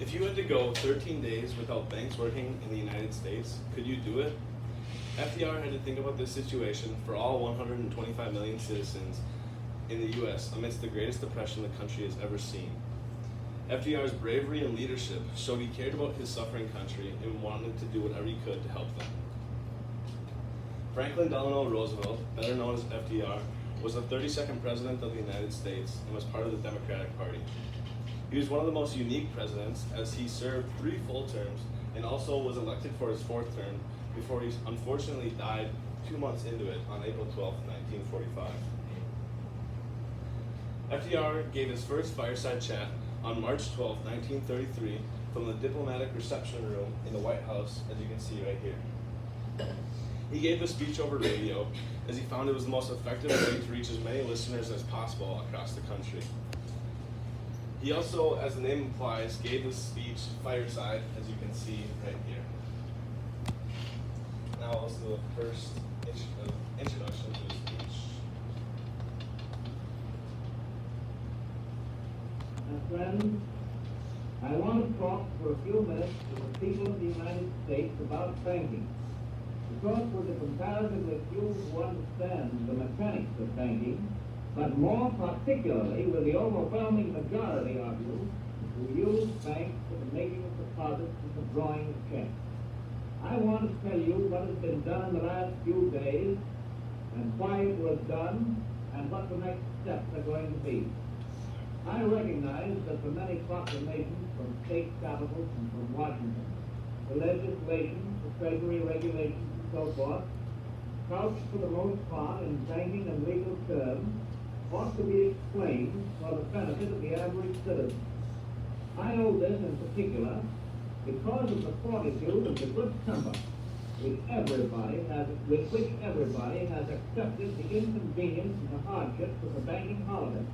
If you had to go 13 days without banks working in the United States, could you do it? FDR had to think about this situation for all 125 million citizens in the U.S. amidst the greatest depression the country has ever seen. FDR's bravery and leadership showed he cared about his suffering country and wanted to do whatever he could to help them. Franklin Delano Roosevelt, better known as FDR, was the 32nd President of the United States and was part of the Democratic Party. He was one of the most unique presidents as he served 3 full terms and also was elected for his 4th term before he unfortunately died 2 months into it on April 12, 1945. FDR gave his first fireside chat on March 12, 1933 from the diplomatic reception room in the White House, as you can see right here. He gave the speech over radio as he found it was the most effective way to reach as many listeners as possible across the country. He also, as the name implies, gave the speech Fireside, as you can see right here. Now let's do the first introduction to the speech. Friends, I want to talk for a few minutes to the people of the United States about banking. Because with the comparatively few who understand the mechanics of banking, but more particularly with the overwhelming majority of you who use banks for the making of deposits and the drawing of checks. I want to tell you what has been done in the last few days and why it was done and what the next steps are going to be. I recognize that the many proclamations from state capitals and from Washington, the legislation, the treasury regulations and so forth, couched for the most part in banking and legal terms, ought to be explained for the benefit of the average citizen. I know this in particular because of the fortitude and the good temper with which everybody has accepted the inconvenience and the hardships of the banking holiday.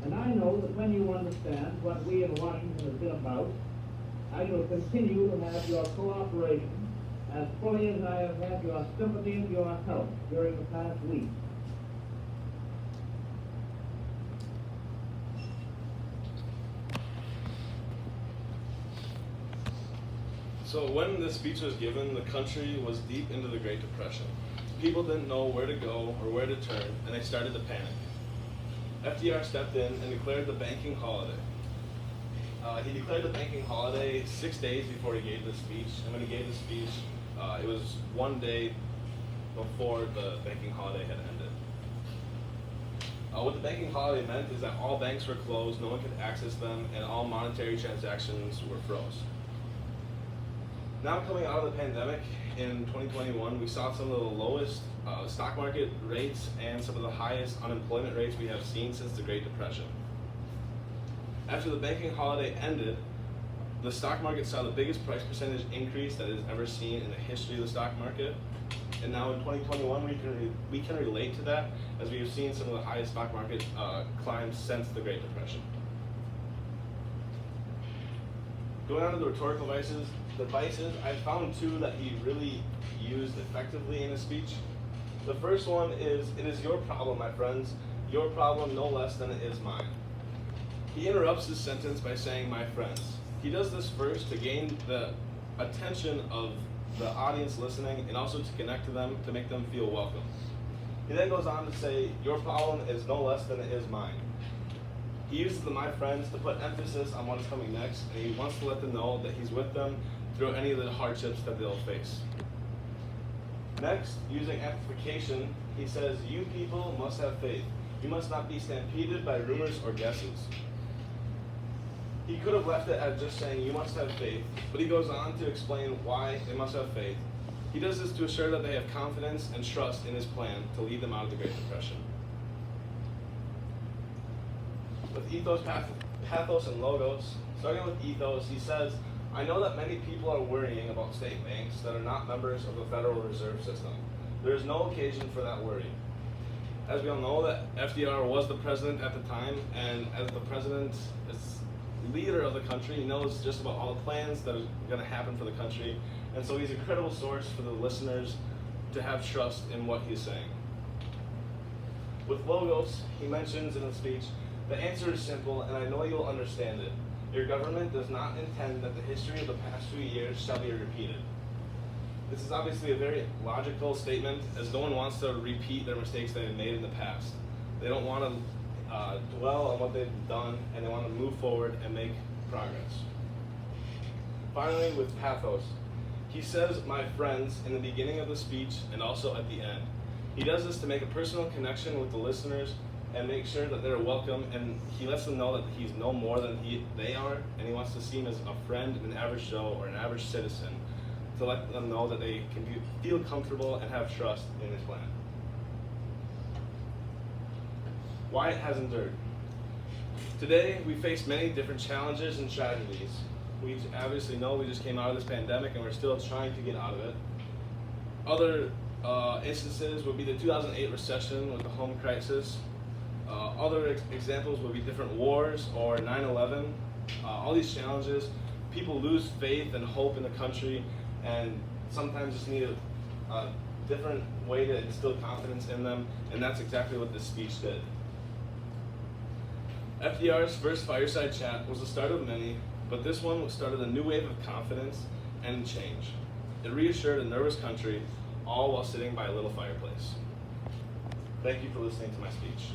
And I know that when you understand what we in Washington have been about, I shall continue to have your cooperation as fully as I have had your sympathy and your help during the past week. So when this speech was given, the country was deep into the Great Depression. People didn't know where to go or where to turn, and they started to panic. FDR stepped in and declared the banking holiday. He declared the banking holiday 6 days before he gave the speech, and when he gave the speech, it was 1 day before the banking holiday had ended. What the banking holiday meant is that all banks were closed, no one could access them, and all monetary transactions were froze. Now coming out of the pandemic in 2021, we saw some of the lowest stock market rates and some of the highest unemployment rates we have seen since the Great Depression. After the banking holiday ended, the stock market saw the biggest price percentage increase that it has ever seen in the history of the stock market. And now in 2021, we can relate to that as we have seen some of the highest stock market climbs since the Great Depression. Going on to the rhetorical vices, I found 2 that he really used effectively in his speech. The first one is, "It is your problem, my friends, your problem no less than it is mine." He interrupts his sentence by saying, "my friends." He does this first to gain the attention of the audience listening and also to connect to them, to make them feel welcome. He then goes on to say, "Your problem is no less than it is mine." He uses the "my friends" to put emphasis on what is coming next, and he wants to let them know that he's with them through any of the hardships that they'll face. Next, using amplification, he says, "You people must have faith. You must not be stampeded by rumors or guesses." He could have left it at just saying, "You must have faith," but he goes on to explain why they must have faith. He does this to assure that they have confidence and trust in his plan to lead them out of the Great Depression. With Ethos, Pathos, and Logos, starting with Ethos, he says, "I know that many people are worrying about state banks that are not members of the Federal Reserve System. There is no occasion for that worry. As we all know, that FDR was the president at the time, and as the president is leader of the country, he knows just about all the plans that are going to happen for the country, and so he's a credible source for the listeners to have trust in what he's saying." With Logos, he mentions in the speech, "The answer is simple, and I know you'll understand it. Your government does not intend that the history of the past few years shall be repeated. This is obviously a very logical statement, as no one wants to repeat their mistakes they have made in the past. They don't want to dwell on what they've done, and they want to move forward and make progress. Finally, with Pathos, he says, "My friends," in the beginning of the speech and also at the end. He does this to make a personal connection with the listeners and make sure that they're welcome, and he lets them know that he's no more than they are, and he wants to see him as a friend in an average Joe or an average citizen, to let them know that they can feel comfortable and have trust in his plan. Why it has endured. Today, we face many different challenges and tragedies. We obviously know we just came out of this pandemic and we're still trying to get out of it. Other instances would be the 2008 recession with the home crisis. Other examples would be different wars or 9/11. All these challenges, people lose faith and hope in the country, and sometimes just need a different way to instill confidence in them, and that's exactly what this speech did. FDR's first Fireside chat was the start of many, but this one started a new wave of confidence and change. It reassured a nervous country, all while sitting by a little fireplace. Thank you for listening to my speech.